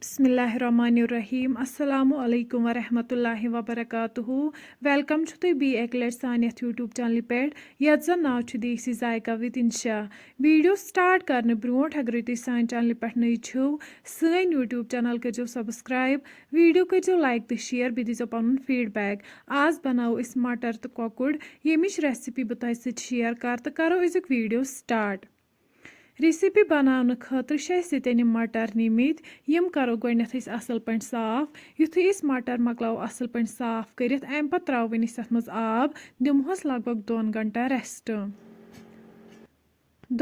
बिस्मिल्लाहिर्रहमानिर्रहीम अस्सलामु अलैकुम वरहमतुल्लाहि वबरकातुहू वेलकम छु तुम बी एक लट सान यूट्यूब चैनल पे यथ जन नाव छु देसी जायका विद इंशा वीडियो स्टार्ट करने ब्रोट अगर तुम सान चैनल पे नई छो सन यूट्यूब चैनल करो सब्सक्राइब वीडियो करो लाइक तो शेयर बे दीजो पन फीडबैक आज बनाओ इस मटर तो कोकुड़ यमिच रेसिपी बह तुम सत शेयर कर तो करो अजुक वीडियो स्टार्ट रेसिपी बनाने खतर यम मटर निमित यम करो गो असल पे साफ युथु इस मटर मकलो असल पे साफ कर अम पे त्रो अत मज आब दिमोस लगभग 2 घंटा रेस्ट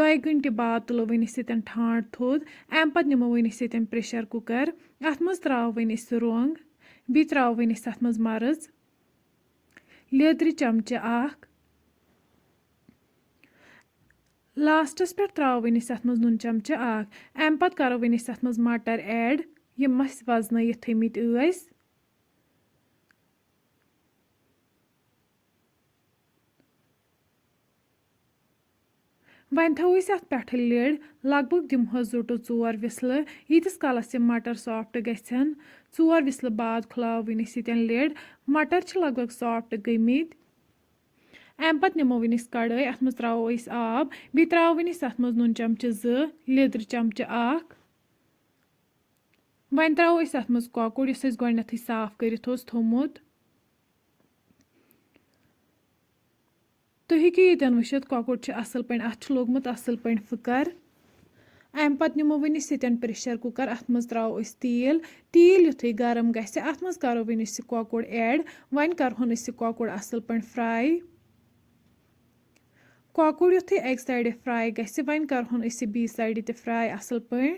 2 घंटे बाद तुलो वन ठांड थोद अम पे निमो वन प्रेशर कुकर अत मज त्रो रोंग बी त्रो अत मज मर्ज लेदर चमचे अख लास्टस पे त्रो अत मज नुन चमचे अख अम पे करो अत मज मटर ऐड यम वजन थमित वन थो अत पे लिड लगभग दिमोस 2 to 4 विसल यीतिस कालस यम मटर सॉफ्ट गछन 4 विसल बाद खुलावन लिड मटर लगभग सॉफ्ट गमित अम पे निमो कड़ाई अत मज त्रो आब बी त्रो अत मज नुन चमचे 2 लेदर चमचे अख वन त्रो अत मज कोकुड़ इस गोडनेथ साफ कर थोमुत तुम हेकि यन वुचित कोकुड़ असल पे अत लोगमुत असल पे फुकर अम पे निमो वन प्रेशर कुकर अत मज त्रो तेल तेल युथु गरम गि अत मज करो कोकुड़ ऐड वन करहोन कोकुड़ असल पे फ्राई कोकुड़ युथु एक साइड फ्राई गि वन करहोन बी साइड ते फ्राई असल पे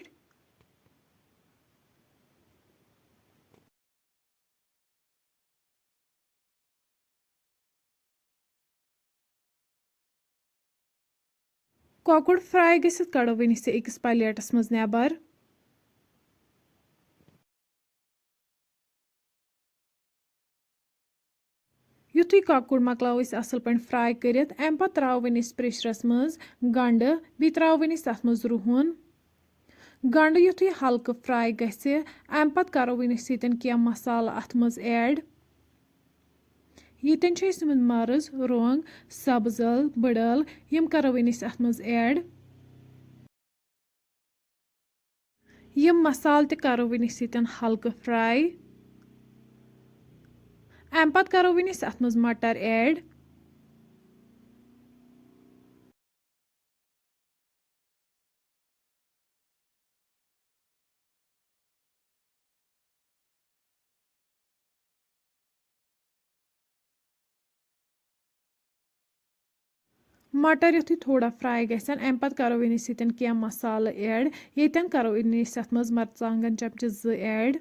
कोकुड़ फ्राई गसित कड़ो अकिस प्लेटस मज नेबर युथु कोकुड़ मकलो असल पे फ्राई कर अम पे त्रो प्रेशरस मज गंड बी त्रो अत मज रुहन गंड युथु हल्क फ्राई गि अम पे करो क्या मसाला अत मज ऐड यतन मर्ज रोंग सब्ज ٲल बड़ ٲल यम करो अत मज ऐड यम मसाल ते करो हल्क फ्राई अम पे करो अत मज मटर ऐड मटर युथु थोड़ा फ्राई गसन अम पे करो क्या मसाला ऐड यतन करो अत मज मरचांगन चमचे 2 ऐड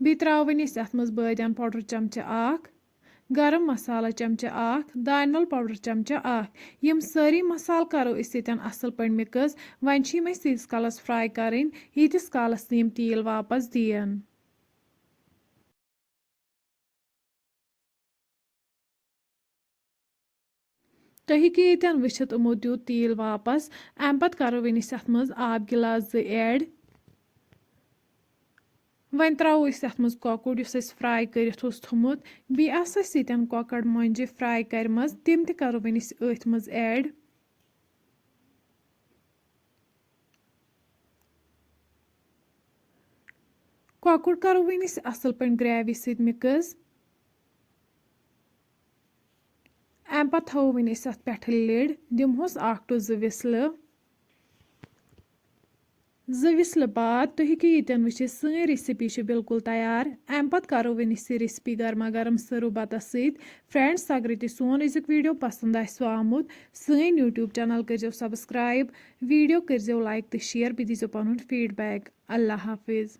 बी त्रो अत मज बादियान पाउडर चमचे अख गरम मसाला चमचे अख दानवल पाउडर चमचे अख यम सारी मसाल करो असल पे मिक्स वन तीस कालस फ्राई करें यीतिस कालस यम तेल वापस दियन तुम हेकि यतन वुचित यमो दियुत तेल वापस अम पे करो अत मज आब गिलास 2 ऐड वन त्रो अत मज कोकुड़ फ्राई कर थोमुत बी यतन कोकड़ मोंजे फ्राई करम तम ते करो अथ मज ऐड कोकुड़ करो असल पे ग्रेवी सत मिक्स अम पे थो अत पे लिड दिमोस 1 to 2 विसल 2 विसल बाद तुम हेकि यतन वुचित सन रेसिपी बिल्कुल तैयार अम पे करो रेसिपी गर्मा गर्म सर्व बतस सत फ्रेंड्स अगर तुम सोन अजुक वीडियो पसंद आमुत सन यूट्यूब चैनल करो सब्सक्राइब वीडियो करो लाइक तो शेयर बे दीजो पन फीडबैक अल्लाह हाफिज।